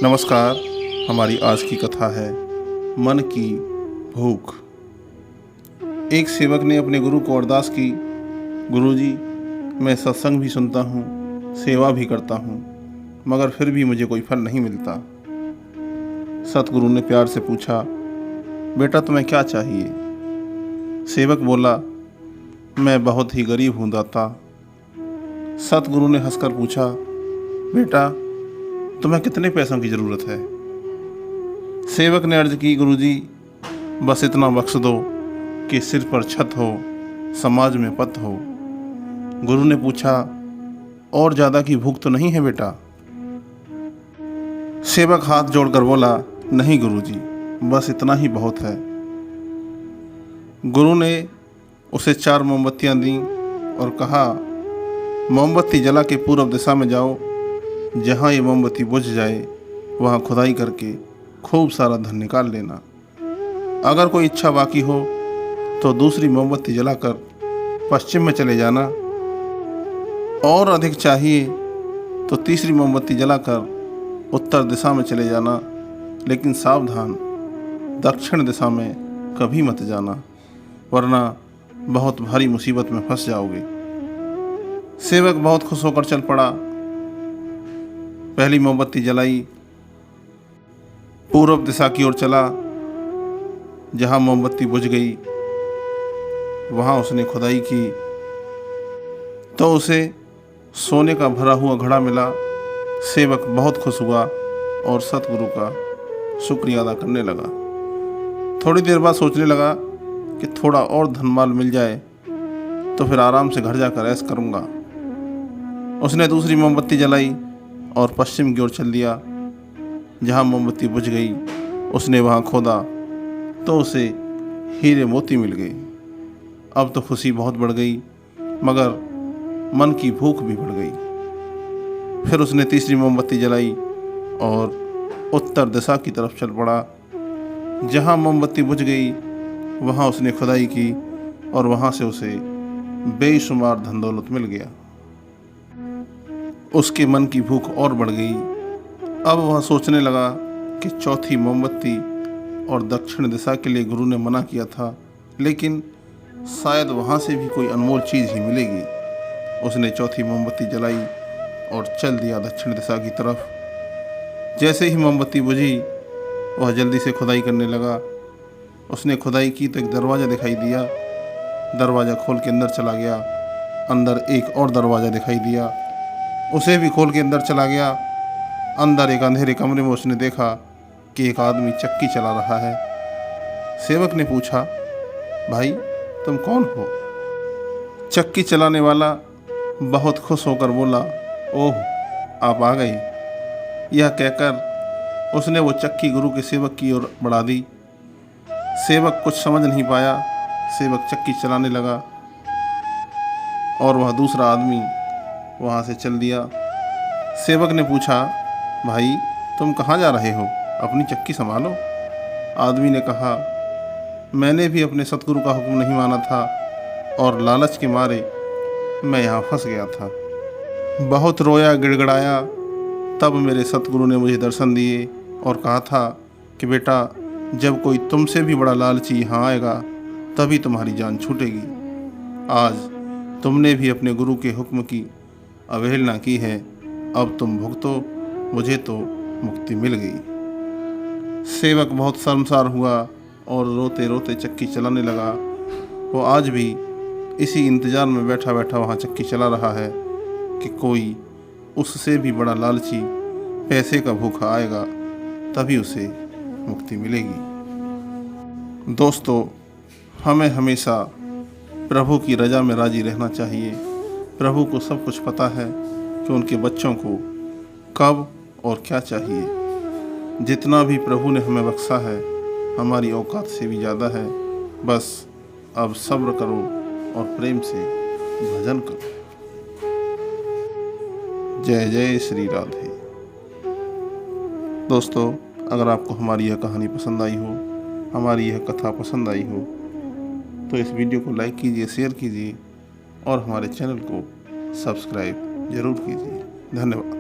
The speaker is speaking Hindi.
नमस्कार। हमारी आज की कथा है मन की भूख। एक सेवक ने अपने गुरु को अरदास की, गुरुजी, मैं सत्संग भी सुनता हूँ, सेवा भी करता हूँ, मगर फिर भी मुझे कोई फल नहीं मिलता। सतगुरु ने प्यार से पूछा, बेटा तुम्हें क्या चाहिए? सेवक बोला, मैं बहुत ही गरीब हूँ दाता। सतगुरु ने हंसकर पूछा, बेटा तुम्हें कितने पैसों की ज़रूरत है? सेवक ने अर्ज की, गुरुजी, बस इतना बख्श दो कि सिर पर छत हो, समाज में पत हो। गुरु ने पूछा, और ज़्यादा की भूख तो नहीं है बेटा? सेवक हाथ जोड़कर बोला, नहीं गुरुजी, बस इतना ही बहुत है। गुरु ने उसे 4 मोमबत्तियाँ दीं और कहा, मोमबत्ती जला के पूर्व दिशा में जाओ। जहाँ ये मोमबत्ती बुझ जाए वहाँ खुदाई करके खूब सारा धन निकाल लेना। अगर कोई इच्छा बाकी हो तो दूसरी मोमबत्ती जलाकर पश्चिम में चले जाना, और अधिक चाहिए तो तीसरी मोमबत्ती जलाकर उत्तर दिशा में चले जाना, लेकिन सावधान, दक्षिण दिशा में कभी मत जाना, वरना बहुत भारी मुसीबत में फंस जाओगे। सेवक बहुत खुश होकर चल पड़ा। पहली मोमबत्ती जलाई, पूर्व दिशा की ओर चला। जहाँ मोमबत्ती बुझ गई वहाँ उसने खुदाई की तो उसे सोने का भरा हुआ घड़ा मिला। सेवक बहुत खुश हुआ और सतगुरु का शुक्रिया अदा करने लगा। थोड़ी देर बाद सोचने लगा कि थोड़ा और धनमाल मिल जाए तो फिर आराम से घर जाकर ऐश करूँगा। उसने दूसरी मोमबत्ती जलाई और पश्चिम की ओर चल दिया। जहाँ मोमबत्ती बुझ गई उसने वहाँ खोदा तो उसे हीरे मोती मिल गए। अब तो खुशी बहुत बढ़ गई, मगर मन की भूख भी बढ़ गई। फिर उसने तीसरी मोमबत्ती जलाई और उत्तर दिशा की तरफ चल पड़ा। जहाँ मोमबत्ती बुझ गई वहाँ उसने खुदाई की और वहाँ से उसे बेशुमार धन दौलत मिल गया। उसके मन की भूख और बढ़ गई। अब वह सोचने लगा कि चौथी मोमबत्ती और दक्षिण दिशा के लिए गुरु ने मना किया था, लेकिन शायद वहाँ से भी कोई अनमोल चीज़ ही मिलेगी। उसने चौथी मोमबत्ती जलाई और चल दिया दक्षिण दिशा की तरफ। जैसे ही मोमबत्ती बुझी वह जल्दी से खुदाई करने लगा। उसने खुदाई की तो एक दरवाज़ा दिखाई दिया। दरवाज़ा खोल के अंदर चला गया। अंदर एक और दरवाज़ा दिखाई दिया, उसे भी खोल के अंदर चला गया। अंदर एक अंधेरे कमरे में उसने देखा कि एक आदमी चक्की चला रहा है। सेवक ने पूछा, भाई तुम कौन हो? चक्की चलाने वाला बहुत खुश होकर बोला, ओह आप आ गए। यह कहकर उसने वो चक्की गुरु के सेवक की ओर बढ़ा दी। सेवक कुछ समझ नहीं पाया। सेवक चक्की चलाने लगा और वह दूसरा आदमी वहाँ से चल दिया। सेवक ने पूछा, भाई तुम कहाँ जा रहे हो? अपनी चक्की संभालो। आदमी ने कहा, मैंने भी अपने सतगुरु का हुक्म नहीं माना था और लालच के मारे मैं यहाँ फंस गया था। बहुत रोया गिड़गिड़ाया, तब मेरे सतगुरु ने मुझे दर्शन दिए और कहा था कि बेटा, जब कोई तुमसे भी बड़ा लालची यहाँ आएगा तभी तुम्हारी जान छूटेगी। आज तुमने भी अपने गुरु के हुक्म की अवहेलना की है, अब तुम भुगतो, मुझे तो मुक्ति मिल गई। सेवक बहुत शर्मसार हुआ और रोते रोते चक्की चलाने लगा। वो आज भी इसी इंतज़ार में बैठा बैठा वहाँ चक्की चला रहा है कि कोई उससे भी बड़ा लालची पैसे का भूखा आएगा, तभी उसे मुक्ति मिलेगी। दोस्तों, हमें हमेशा प्रभु की रज़ा में राज़ी रहना चाहिए। प्रभु को सब कुछ पता है कि उनके बच्चों को कब और क्या चाहिए। जितना भी प्रभु ने हमें बख्शा है हमारी औकात से भी ज़्यादा है। बस अब सब्र करो और प्रेम से भजन करो। जय जय श्री राधे। दोस्तों, अगर आपको हमारी यह कहानी पसंद आई हो, हमारी यह कथा पसंद आई हो, तो इस वीडियो को लाइक कीजिए, शेयर कीजिए और हमारे चैनल को सब्सक्राइब जरूर कीजिए। धन्यवाद।